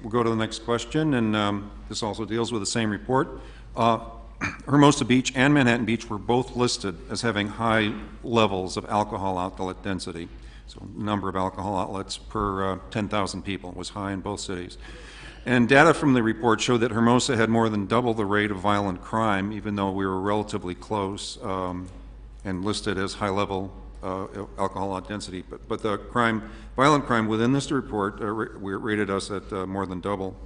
we'll go to the next question, and this also deals with the same report. Hermosa Beach and Manhattan Beach were both listed as having high levels of alcohol outlet density. So number of alcohol outlets per 10,000 people was high in both cities. And data from the report showed that Hermosa had more than double the rate of violent crime, even though we were relatively close and listed as high-level alcohol density. But the violent crime within this report rated us at more than double.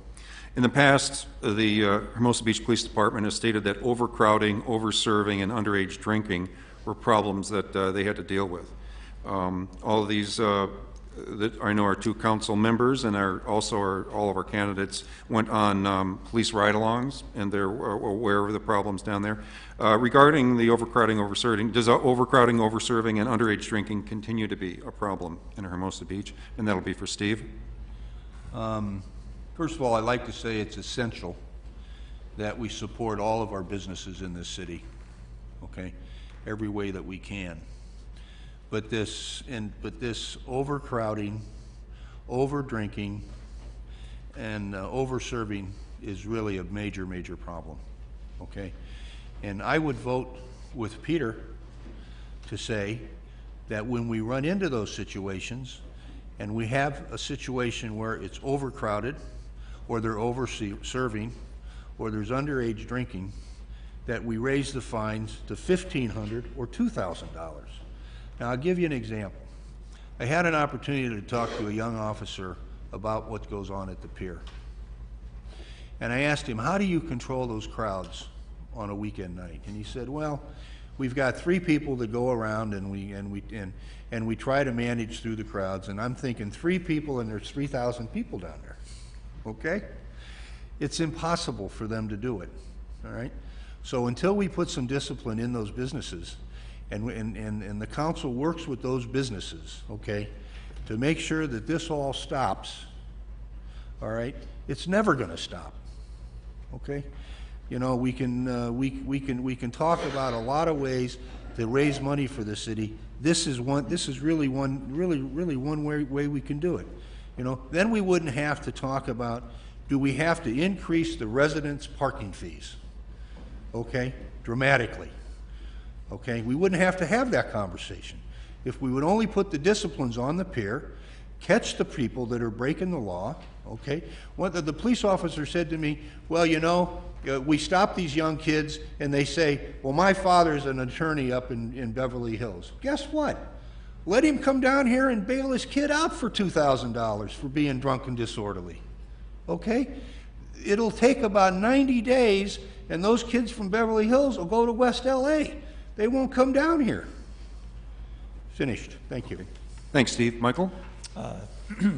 In the past, the Hermosa Beach Police Department has stated that overcrowding, overserving, and underage drinking were problems that they had to deal with. All of these that I know our two council members and all of our candidates went on police ride-alongs, and they're aware of the problems down there. Regarding the overcrowding, overserving, does overcrowding, overserving, and underage drinking continue to be a problem in Hermosa Beach? And that'll be for Steve. First of all, I'd like to say it's essential that we support all of our businesses in this city, okay, every way that we can. But this overcrowding, overdrinking, and overserving is really a major, major problem, okay? And I would vote with Peter to say that when we run into those situations and we have a situation where it's overcrowded or they're over-serving or there's underage drinking, that we raise the fines to $1,500 or $2,000. Now, I'll give you an example. I had an opportunity to talk to a young officer about what goes on at the pier. And I asked him, how do you control those crowds on a weekend night? And he said, well, we've got 3 people that go around and we try to manage through the crowds. And I'm thinking 3 people and there's 3,000 people down there, okay? It's impossible for them to do it, all right? So until we put some discipline in those businesses, and the council works with those businesses, okay, to make sure that this all stops, all right, it's never going to stop, okay? You know, we can talk about a lot of ways to raise money for the city. This is really one way we can do it. You know, then we wouldn't have to talk about, do we have to increase the residents' parking fees, okay, dramatically. Okay, we wouldn't have to have that conversation if we would only put the disciplines on the pier, catch the people that are breaking the law, okay? The police officer said to me, well, you know, we stop these young kids and they say, well, my father's an attorney up in Beverly Hills. Guess what? Let him come down here and bail his kid out for $2,000 for being drunk and disorderly, okay? It'll take about 90 days and those kids from Beverly Hills will go to West LA. They won't come down here. Finished. Thank you. Thanks, Steve. Michael?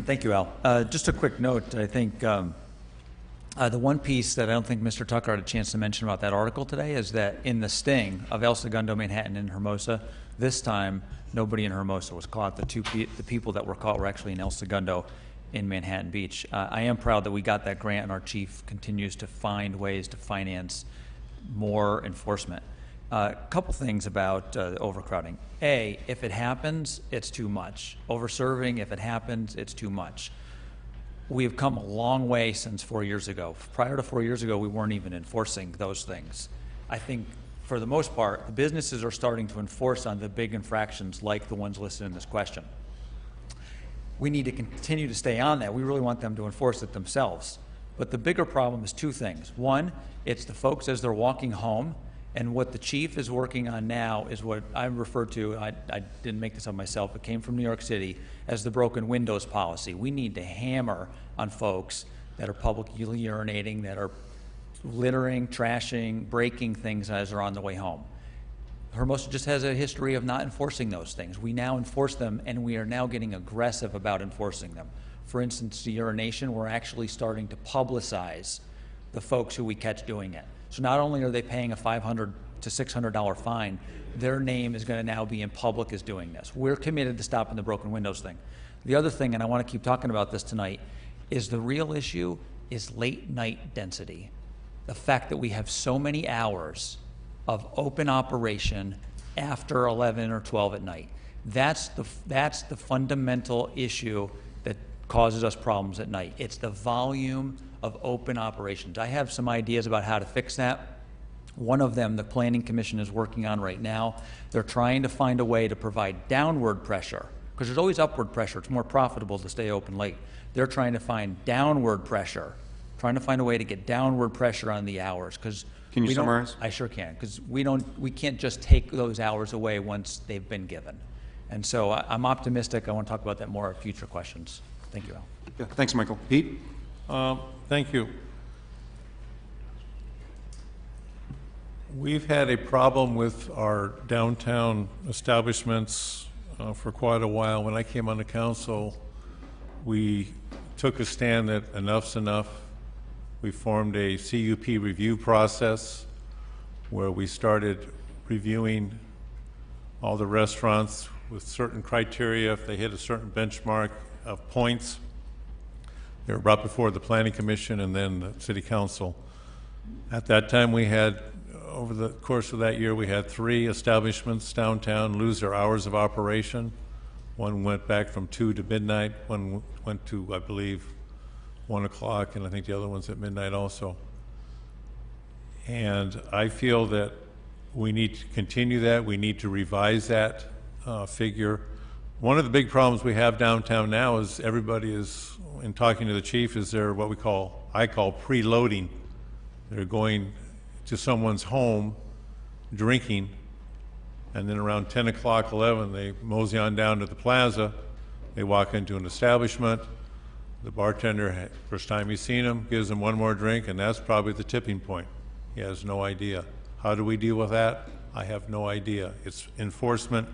Thank you, Al. Just a quick note. I think the one piece that I don't think Mr. Tucker had a chance to mention about that article today is that in the sting of El Segundo, Manhattan, and Hermosa, this time nobody in Hermosa was caught. The people that were caught were actually in El Segundo in Manhattan Beach. I am proud that we got that grant, and our chief continues to find ways to finance more enforcement. A couple things about overcrowding. A, if it happens, it's too much. Overserving, if it happens, it's too much. We have come a long way since 4 years ago. Prior to 4 years ago, we weren't even enforcing those things. I think, for the most part, the businesses are starting to enforce on the big infractions like the ones listed in this question. We need to continue to stay on that. We really want them to enforce it themselves. But the bigger problem is 2 things. One, it's the folks as they're walking home. And what the chief is working on now is what I refer to, I didn't make this up myself, it came from New York City, as the broken windows policy. We need to hammer on folks that are publicly urinating, that are littering, trashing, breaking things as they're on the way home. Hermosa just has a history of not enforcing those things. We now enforce them, and we are now getting aggressive about enforcing them. For instance, the urination, we're actually starting to publicize the folks who we catch doing it. So not only are they paying a $500 to $600 fine, their name is going to now be in public as doing this. We're committed to stopping the broken windows thing. The other thing, and I want to keep talking about this tonight, is the real issue is late night density. The fact that we have so many hours of open operation after 11 or 12 at night. That's the fundamental issue that causes us problems at night. It's the volume of open operations. I have some ideas about how to fix that. One of them, the Planning Commission is working on right now. They're trying to find a way to provide downward pressure, because there's always upward pressure. It's more profitable to stay open late. They're trying to find downward pressure, trying to find a way to get downward pressure on the hours, because Can you summarize? I sure can, because we can't just take those hours away once they've been given. And so I'm optimistic. I want to talk about that more at future questions. Thank you, Al. Yeah, thanks, Michael. Pete? Thank you. We've had a problem with our downtown establishments for quite a while. When I came on the council, we took a stand that enough's enough. We formed a CUP review process where we started reviewing all the restaurants with certain criteria. If they hit a certain benchmark of points, they were brought before the Planning Commission and then the City Council. At that time, we had, over the course of that year, we had 3 establishments downtown lose their hours of operation. One went back from 2 to midnight. One went to, I believe, 1 o'clock, and I think the other one's at midnight also. And I feel that we need to continue that. We need to revise that figure. One of the big problems we have downtown now is everybody is, in talking to the chief, is there what I call preloading. They're going to someone's home, drinking, and then around 10 o'clock, 11, they mosey on down to the plaza. They walk into an establishment. The bartender, first time he's seen him, gives them one more drink, and that's probably the tipping point. He has no idea. How do we deal with that? I have no idea. It's enforcement.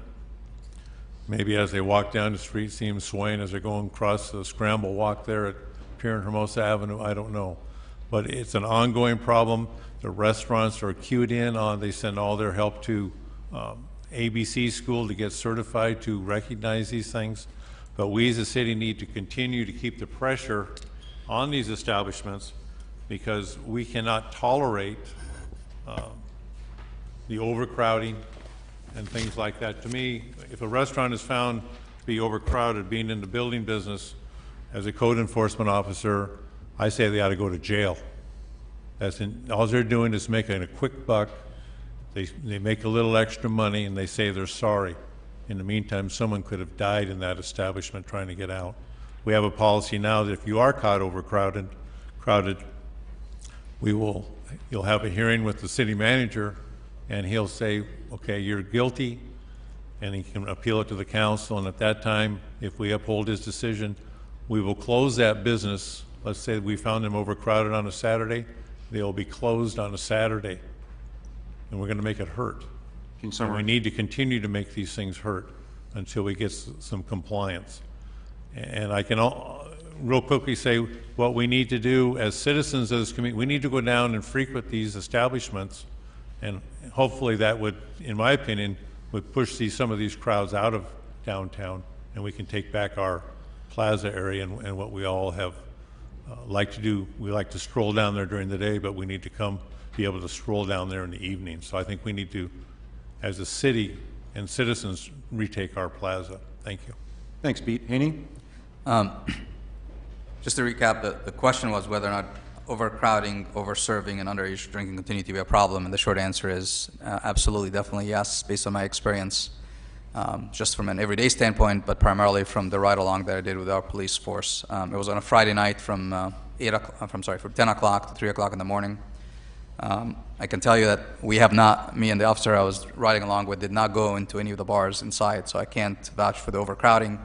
Maybe as they walk down the street, see them swaying as they're going across the scramble walk there at Pier and Hermosa Avenue. I don't know. But it's an ongoing problem. The restaurants are cued in on, they send all their help to ABC school to get certified to recognize these things. But we as a city need to continue to keep the pressure on these establishments, because we cannot tolerate the overcrowding and things like that. To me, if a restaurant is found to be overcrowded, being in the building business, as a code enforcement officer, I say they ought to go to jail. All they're doing is making a quick buck. They make a little extra money and they say they're sorry. In the meantime, someone could have died in that establishment trying to get out. We have a policy now that if you are caught overcrowded, you'll have a hearing with the city manager, and he'll say, okay, you're guilty, and he can appeal it to the council. And at that time, if we uphold his decision, we will close that business. Let's say we found them overcrowded on a Saturday, they'll be closed on a Saturday, and we're going to make it hurt. And we need to continue to make these things hurt until we get some compliance. And I can real quickly say what we need to do as citizens of this community. We need to go down and frequent these establishments, and hopefully that would, in my opinion, would push some of these crowds out of downtown, and we can take back our plaza area and what we all have like to do. We like to stroll down there during the day, but we need to be able to stroll down there in the evening. So I think we need to, as a city and citizens, retake our plaza. Thank you. Thanks, Pete. Haney? Just to recap, the question was whether or not overcrowding, overserving, and underage drinking continue to be a problem, and the short answer is absolutely, definitely yes, based on my experience, just from an everyday standpoint, but primarily from the ride-along that I did with our police force. It was on a Friday night from 10 o'clock to 3 o'clock in the morning. I can tell you that we have not, me and the officer I was riding along with did not go into any of the bars inside, so I can't vouch for the overcrowding.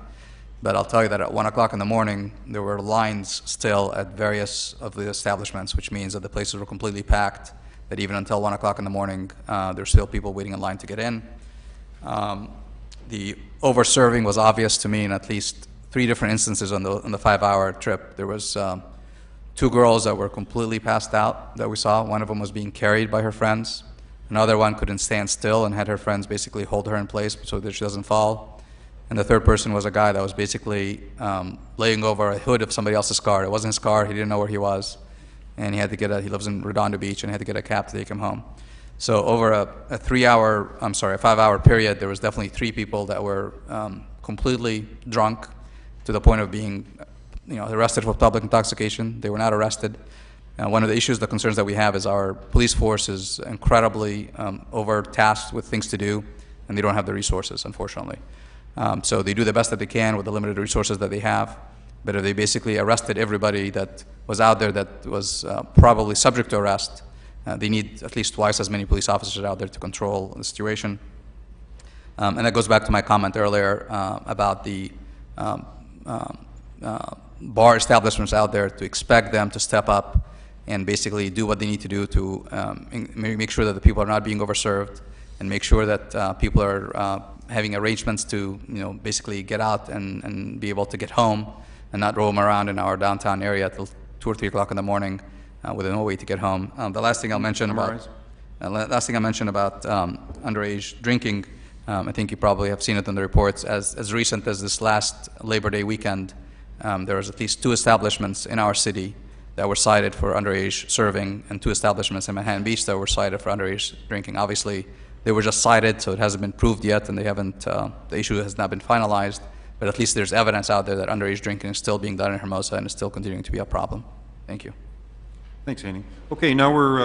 But I'll tell you that at 1 o'clock in the morning, there were lines still at various of the establishments, which means that the places were completely packed, that even until 1 o'clock in the morning, there's still people waiting in line to get in. The over-serving was obvious to me in at least 3 different instances on the 5-hour trip. There was 2 girls that were completely passed out that we saw. One of them was being carried by her friends. Another one couldn't stand still and had her friends basically hold her in place so that she doesn't fall. And the third person was a guy that was basically laying over a hood of somebody else's car. It wasn't his car. He didn't know where he was. And he had to he lives in Redondo Beach, and had to get a cab to take him home. So over a 5-hour period, there was definitely 3 people that were completely drunk to the point of being arrested for public intoxication. They were not arrested. One of the issues, the concerns that we have is our police force is incredibly overtasked with things to do, and they don't have the resources, unfortunately. So they do the best that they can with the limited resources that they have, but if they basically arrested everybody that was out there that was probably subject to arrest, they need at least twice as many police officers out there to control the situation. And that goes back to my comment earlier about the bar establishments out there, to expect them to step up and basically do what they need to do to make sure that the people are not being overserved, and make sure that people are having arrangements to, basically get out and be able to get home and not roam around in our downtown area till 2 or 3 o'clock in the morning with no way to get home. The last thing I'll mention about underage drinking, I think you probably have seen it in the reports. As recent as this last Labor Day weekend, there was at least 2 establishments in our city that were cited for underage serving, and 2 establishments in Manhattan Beach that were cited for underage drinking. Obviously, they were just cited, so it hasn't been proved yet, and they haven't. The issue has not been finalized. But at least there's evidence out there that underage drinking is still being done in Hermosa and is still continuing to be a problem. Thank you. Thanks, Andy. Okay, now we're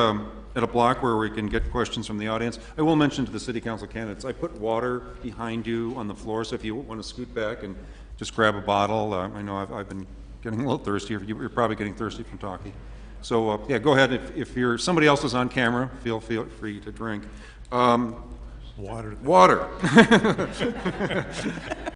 at a block where we can get questions from the audience. I will mention to the city council candidates, I put water behind you on the floor, so if you want to scoot back and just grab a bottle. I know I've been getting a little thirsty. You're probably getting thirsty from talking. So yeah, go ahead. If somebody else is on camera, feel free to drink. Water.